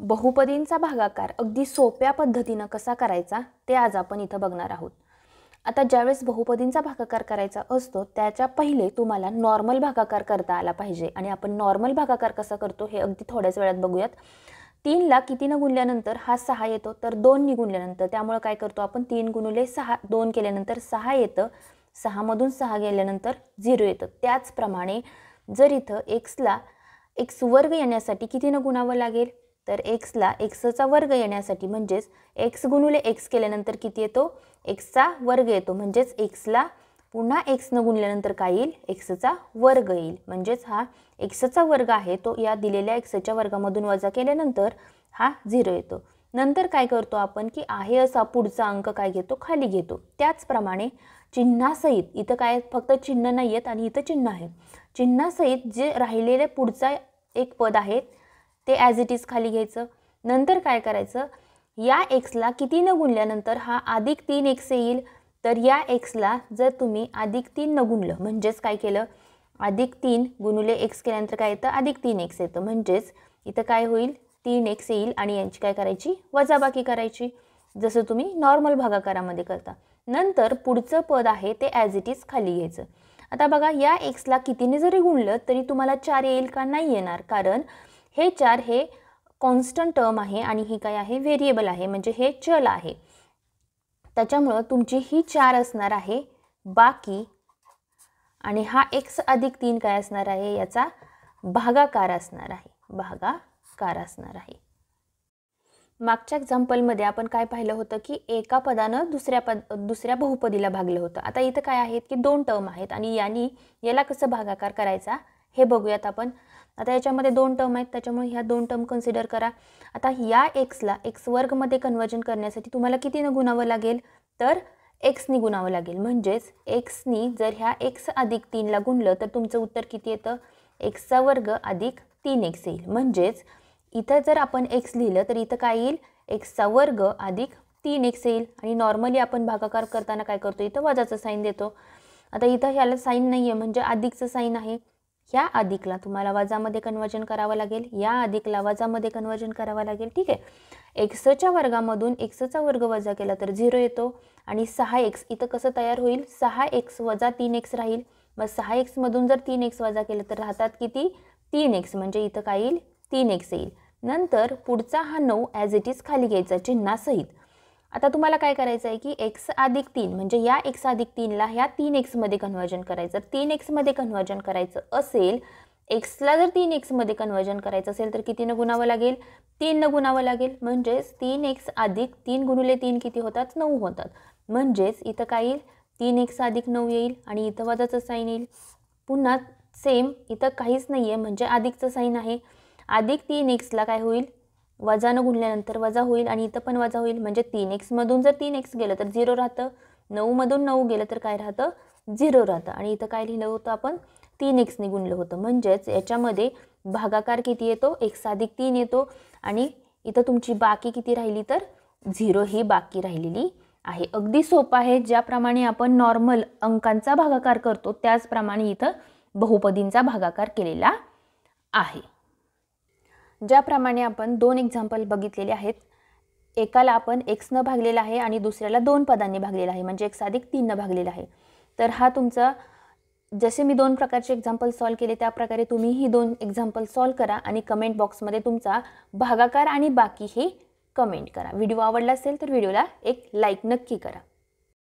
बहुपदींचा भागाकार अगदी सोप्या पद्धतीने कसा करायचा ते आज आपण इथं बघणार आहोत। आता ज्यावेळेस बहुपदींचा भागाकार करायचा असतो त्याच्या पहिले तुम्हाला नॉर्मल भागाकार करता आला पाहिजे आणि आपण नॉर्मल भागाकार कसा करतो हे अगदी थोड्याच वेळात बघूयात। 3 ला कितीने गुणल्यानंतर हा 6 येतो, तर 2 नी गुणल्यानंतर त्यामुळे काय करतो आपण 3 गुणिले 6, 2 केल्यानंतर 6 येतं, 6 मधून 6 गेल्यानंतर 0 येतं। त्याचप्रमाणे जर इथं x ला x वर्ग येण्यासाठी कितीने गुणावं लागेल, तर x ला x चा वर्ग येण्यासाठी म्हणजेच x गुणिले x केल्यानंतर किती येतो, x चा वर्ग येतो, म्हणजेच x ला पुन्हा x न गुणल्यानंतर काय येईल, x चा वर्ग येईल। म्हणजेच हा x चा वर्ग आहे तो या दिलेल्या x च्या वर्गामधून वजा केल्यानंतर हा 0 येतो। नंतर काय करतो आपण की आहे असा पुढचा अंक काय घेतो, खाली घेतो। त्याचप्रमाणे चिन्हासहित इथं काय फक्त चिन्ह नाहीयेत आणि इथं चिन्ह आहे, चिन्हासहित जे राहिलेले पुढचा एक पद आहे ते ॲज इट इज खाली घ्यायचं। नंतर काय करायचं, या x ला कितीने गुणल्यानंतर हा अधिक 3x येईल, तर या x ला जर तुम्ही अधिक 3 न गुणलं म्हणजेच काय केलं, अधिक 3 गुणिले x केल्यानंतर काय येतं, अधिक 3x येतं, म्हणजेच इथं काय होईल 3x येईल आणि यांची काय करायची, वजाबाकी करायची, जसं तुम्ही नॉर्मल भागाकारामध्ये करता। नंतर पुढचं पद आहे ते ॲज इट इज खाली घ्यायचं। आता बघा या x ला कितीने जरी गुणलं तरी तुम्हाला 4 येईल का, नाही येणार, कारण हे 4 हे कॉन्स्टंट टर्म आहे आणि ही काय आहे, व्हेरिएबल आहे, म्हणजे हे चल आहे। त्याच्यामुळे तुमची ही 4 असणार आहे बाकी, आणि हा x अधिक 3 काय असणार आहे, याचा भागाकार असणार आहे, भागाकार असणार आहे। मागच्या एक्झाम्पलमध्ये आपण काय पाहिलं होतं की एका पदानं दुसऱ्या बहुपदीला भागलं होतं। आता इथं काय आहेत की 2 टर्म आहेत आणि याला कसं भागाकार करायचा हे बघूयात आपण। आता याच्यामध्ये 2 टर्म आहेत त्याच्यामुळे ह्या 2 टर्म कन्सिडर करा। आता या x ला x वर्ग मध्ये कन्वर्जन करण्यासाठी तुम्हाला कितीने गुणावं लागेल, तर x नी गुणावं लागेल, म्हणजेच x नी जर ह्या x अधिक 3 ला गुणलं तर तुमचं उत्तर किती येतं, x चा वर्ग अधिक 3x येईल। म्हणजेच इथं जर आपण x लिहिलं तर इथं काय येईल, x चा वर्ग अधिक 3x येईल आणि नॉर्मली आपण भागाकार करताना काय करतो, इथं वजाचं साइन देतो। आता इथं ह्याला साइन नाहीये म्हणजे अधिकचं साइन आहे, ह्या अधिकला तुम्हाला वजामध्ये कन्वर्जन करावं लागेल, या अधिकला वजामध्ये कन्वर्जन करावं लागेल, ठीक आहे। x च्या वर्गामधून x चा वर्ग वजा केला तर 0 येतो आणि 6x इथं कसं तयार होईल, 6x वजा 3x राहील, मग 6x मधून जर 3x वजा केलं तर राहतात किती, 3x, म्हणजे इथं काय येईल, 3x येईल। नंतर पुढचा हा 9 ॲज इट इज खाली घ्यायचा चिन्हासहित। आता तुम्हाला काय करायचं आहे की x अधिक 3 म्हणजे या x अधिक 3 ला ह्या 3x मध्ये कन्वर्जन करायचं। 3x मध्ये कन्वर्जन करायचं असेल, x ला जर 3x मध्ये कन्वर्जन करायचं असेल तर कितीने गुणावं लागेल, 3 ने गुणावं लागेल, म्हणजेच 3x अधिक 3 गुणिले 3 किती होतात, 9 होतात। म्हणजेच इथं काय येईल, 3x अधिक 9 येईल आणि इथं वजाचं साइन येईल। पुन्हा सेम इथं काहीच नाहीये म्हणजे अधिकचं साइन आहे, अधिक 3x ला काय होईल, वजानं गुणल्यानंतर वजा होईल आणि इथं पण वजा होईल, म्हणजे 3x मधून जर 3x गेलं तर 0 राहतं, 9 मधून 9 गेलं तर काय राहतं, 0 राहतं, आणि इथं काय लिहिलं होतं आपण, 3x ने गुणलं होतं। म्हणजेच याच्यामध्ये भागाकार किती येतो, x अधिक 3 येतो आणि इथं तुमची बाकी किती राहिली, तर 0 ही बाकी राहिलेली आहे। अगदी सोपं आहे, ज्याप्रमाणे आपण नॉर्मल अंकांचा भागाकार करतो त्याचप्रमाणे इथं बहुपदींचा भागाकार केलेला आहे। ज्याप्रमाणे आपण 2 एक्झाम्पल बघितलेले आहेत, एकाला आपण x न भागलेला आहे आणि दुसऱ्याला 2 पदांनी भागलेला आहे, म्हणजे x अधिक 3 न भागलेला आहे। तर हा तुमचा, जसे मी 2 प्रकारचे एक्झाम्पल सॉल्व केले त्या प्रकारे तुम्ही ही 2 एक्झाम्पल सॉल्व करा आणि कमेंट बॉक्समध्ये तुमचा भागाकार आणि बाकी हे कमेंट करा। व्हिडिओ आवडला असेल तर व्हिडिओला एक लाईक नक्की करा।